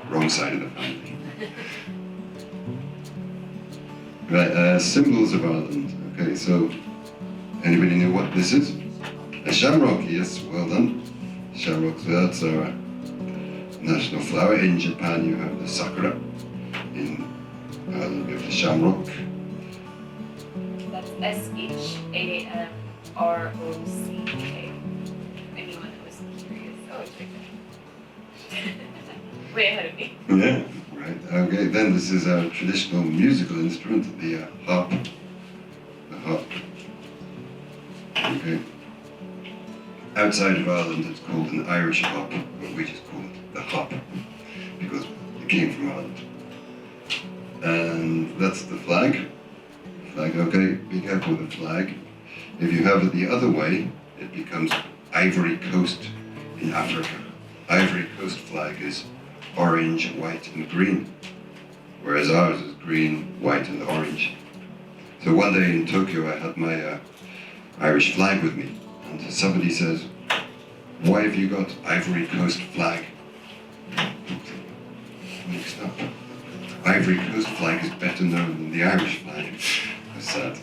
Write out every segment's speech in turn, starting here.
wrong side of the family. Right, symbols of Ireland. Okay, so anybody know what this is? A shamrock, yes, well done. Shamrocks, that's our national flower. In Japan you have the sakura. In Ireland we have the shamrock. That's SHAMROCK. Anyone who was curious. Oh, it's right there. Way ahead of me. Yeah, right. Okay, then this is our traditional musical instrument, the harp. The harp. Okay. Outside of Ireland it's called an Irish harp, but we just call it the harp because it came from Ireland. And that's the flag. Flag, okay, be careful with the flag. If you have it the other way, it becomes Ivory Coast in Africa. Ivory Coast flag is orange, white and green, whereas ours is green, white and orange. So one day in Tokyo I had my Irish flag with me, and somebody says, "Why have you got Ivory Coast flag?" Mixed up. Ivory Coast flag is better known than the Irish flag. That's sad.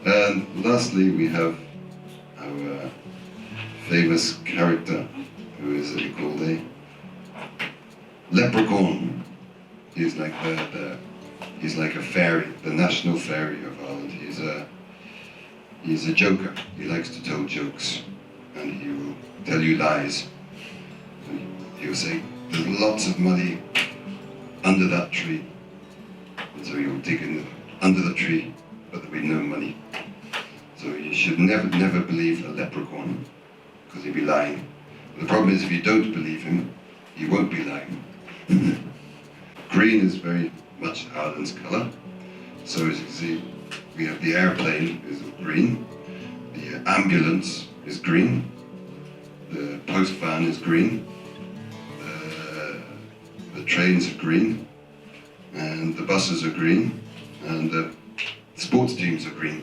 And lastly we have our famous character, who is called a leprechaun. He's like he's like a fairy, the national fairy of Ireland. He's a joker. He likes to tell jokes, and he will tell you lies. He'll say, "There's lots of money under that tree," and so you'll dig under the tree, but there'll be no money. So you should never believe a leprechaun, because he'll be lying. The problem is if you don't believe him, he won't be lying. Green is very much Ireland's colour. So as you can see, we have the airplane is green, the ambulance is green, the post van is green, the trains are green, and the buses are green, and the sports teams are green.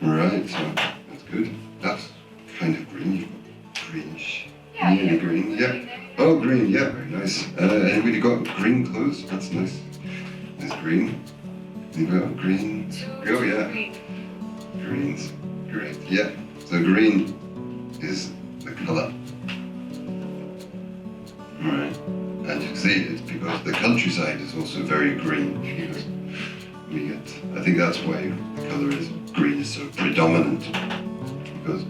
Alright, so that's good. That's kind of green. Greenish. Yeah, Nearly green, yeah. Oh, green, yeah, very nice. Anybody got green clothes? That's nice. There's green. Anybody got green? Oh, yeah. Greens. Great, yeah. So green is the colour. Alright. And you can see it's because the countryside is also very green. Because we get, I think that's why the colour is green is so predominant. Because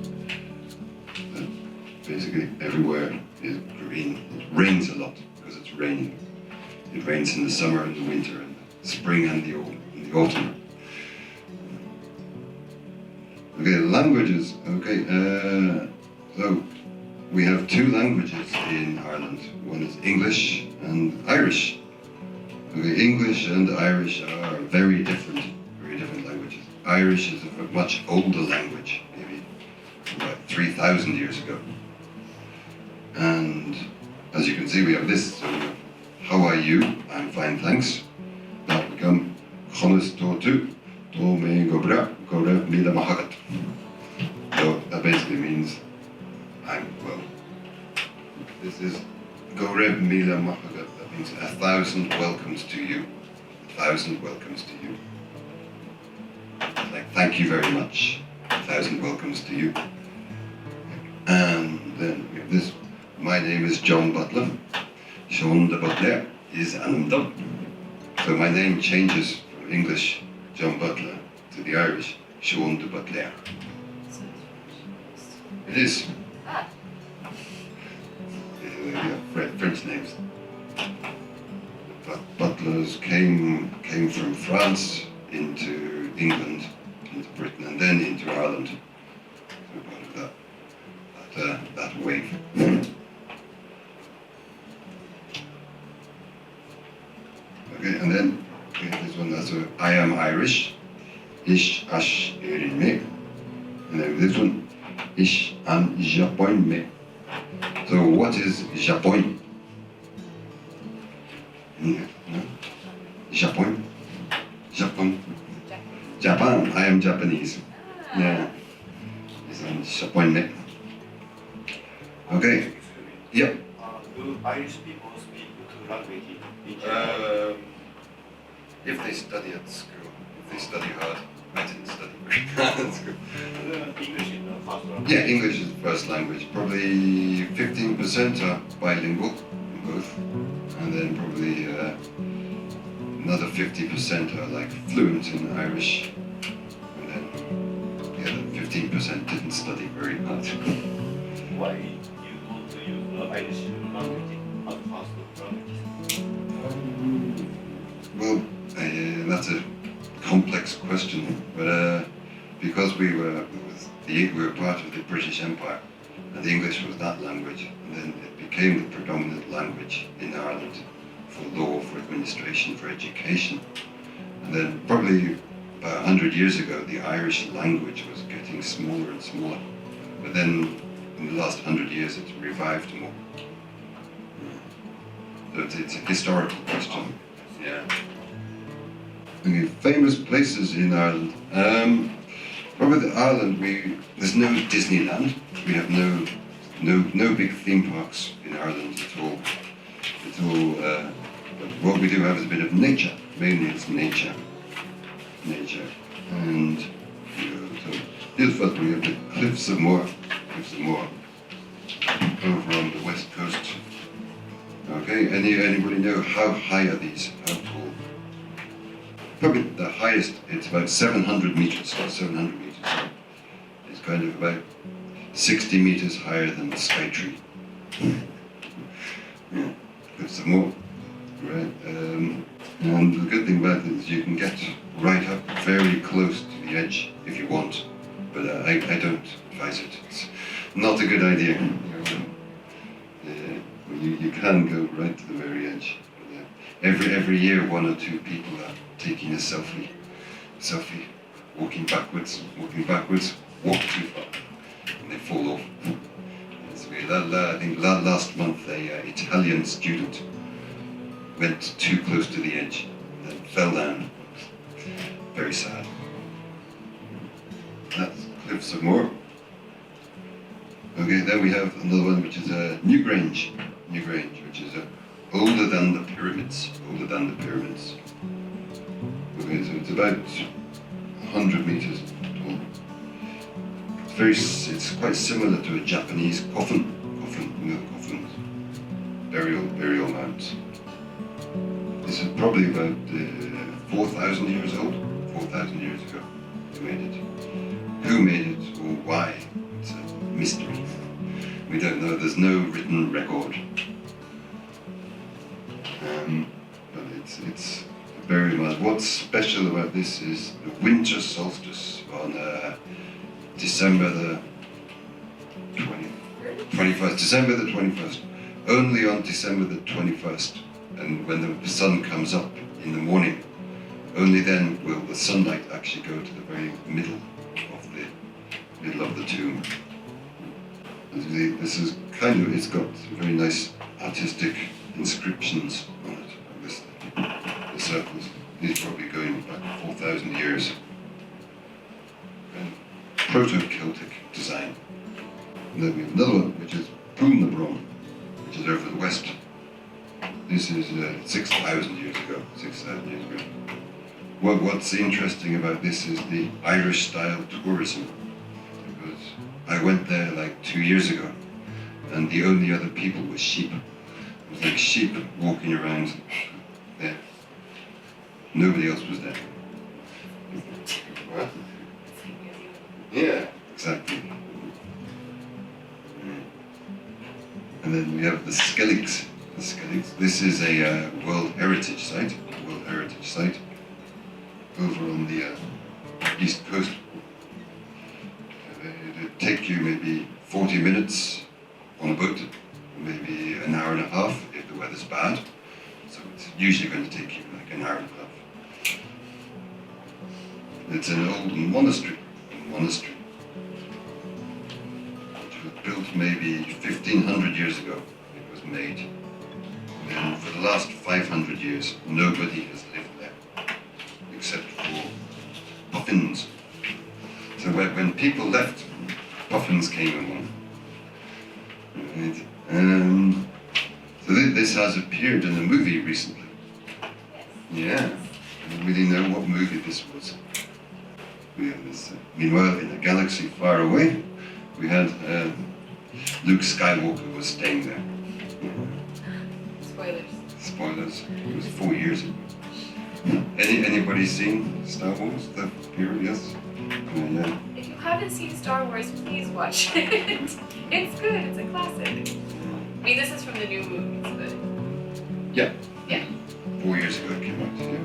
basically everywhere is green. It rains a lot because it's raining. It rains in the summer and the winter and the spring and the autumn. Okay, languages. Okay, so we have two languages in Ireland. One is English and Irish. Okay, English and Irish are very different languages. Irish is a much older language, maybe about 3,000 years ago. And as you can see, we have this. So how are you? I'm fine, thanks. That become Chonis Totu, Tome Gobra, Gore Mila Mahagat. So that basically means I'm well. This is Gore Mila Mahagat. That means 1,000 welcomes to you. 1,000 welcomes to you. It's like thank you very much. 1,000 welcomes to you. And then we have this. My name is John Butler. Sean de Butler is Anandam. So my name changes from English, John Butler, to the Irish, Sean de Butler. It is. French names. But butlers came from France into England, into Britain, and then into Ireland. So part of that wave. Okay, and then this one, that's I am Irish, Ish Ash Erin Me. And then this one, Ish An Japon Me. So what is Japon? No? Japon? Japan, I am Japanese. Yeah. It's an Japon Me. Okay. Yep. Do Irish people speak language in general? If they study at school, if they study hard. I didn't study very hard at school. English is the first language? Yeah, English is the first language. Probably 15% are bilingual in both, and then probably another 50% are like fluent in Irish, and then the other 15% didn't study very hard. Why you want to use the Irish language as first language? Well, that's a complex question, but because we were part of the British Empire, and English was that language, and then it became the predominant language in Ireland for law, for administration, for education. And then probably about 100 years ago, the Irish language was getting smaller and smaller. But then in the last 100 years, it's revived more. So it's a historical question. Yeah. Okay, famous places in Ireland. Probably the Ireland, there's no Disneyland. We have no big theme parks in Ireland at all. It's all. But what we do have is a bit of nature. Mainly, it's nature. And so here's first we have the Cliffs of Moher. Over on the west coast. Okay. Anybody know how high are these? How tall? Probably the highest, it's about 700 meters. 700 meters. It's kind of about 60 meters higher than the Sky Tree. Yeah, Cliffs of Moher. Right. And the good thing about it is you can get right up very close to the edge if you want. But I don't advise it. It's not a good idea. You can go right to the very edge. Every year, one or two people are taking a selfie, walking backwards, walk too far, and they fall off. I think last month, an Italian student went too close to the edge, and then fell down. Very sad. That's Cliffs of Moher. Okay, then we have another one, which is Newgrange, which is older than the pyramids. Okay, so it's about 100 meters tall. It's quite similar to a Japanese coffin, coffins, burial mounds. This is probably about 4,000 years old. 4,000 years ago, they made it. Who made it or why? It's a mystery. We don't know. There's no written record. But it's very much. What's special about this is the winter solstice on December the 21st. December the 21st. Only on December the 21st, and when the sun comes up in the morning, only then will the sunlight actually go to the very middle of the tomb. This is kind of, it's got very nice artistic inscriptions on it. The circles. These are probably going back 4,000 years. Proto-Celtic design. And then we have another one, which is Poon-the-Bron, which is over the west. This is 6,000 years ago. What's interesting about this is the Irish-style tourism, because I went there like 2 years ago, and the only other people were sheep. It was like sheep walking around there. Nobody else was there. What? Yeah, exactly. And then we have the Skelligs. This is a World Heritage Site. Over on the east coast. It'll take you maybe 40 minutes on a boat, maybe an hour and a half if the weather's bad. So it's usually going to take you like an hour and a half. It's an old monastery, which was built maybe 1,500 years ago. It was made. And for the last 500 years, nobody has lived there, except for puffins. So when people left, puffins came along. Right. So This has appeared in a movie recently. Yes. Yeah, I don't really know what movie this was. We had this. Meanwhile, in a galaxy far away, we had Luke Skywalker was staying there. Spoilers. Spoilers. It was 4 years ago. Anybody seen Star Wars? The period? Yes. Yeah. If you haven't seen Star Wars, please watch it. It's good. It's a classic. I mean, this is from the new movies, but Yeah. yeah. 4 years ago it came out. Yeah.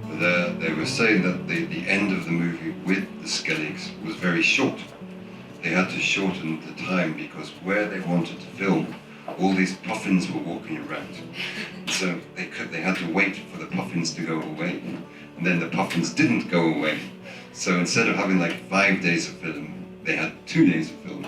But they were saying that the end of the movie with the Skelligs was very short. They had to shorten the time because where they wanted to film, all these puffins were walking around. So they had to wait for the puffins to go away, and then the puffins didn't go away. So instead of having like 5 days of film, they had 2 days of film.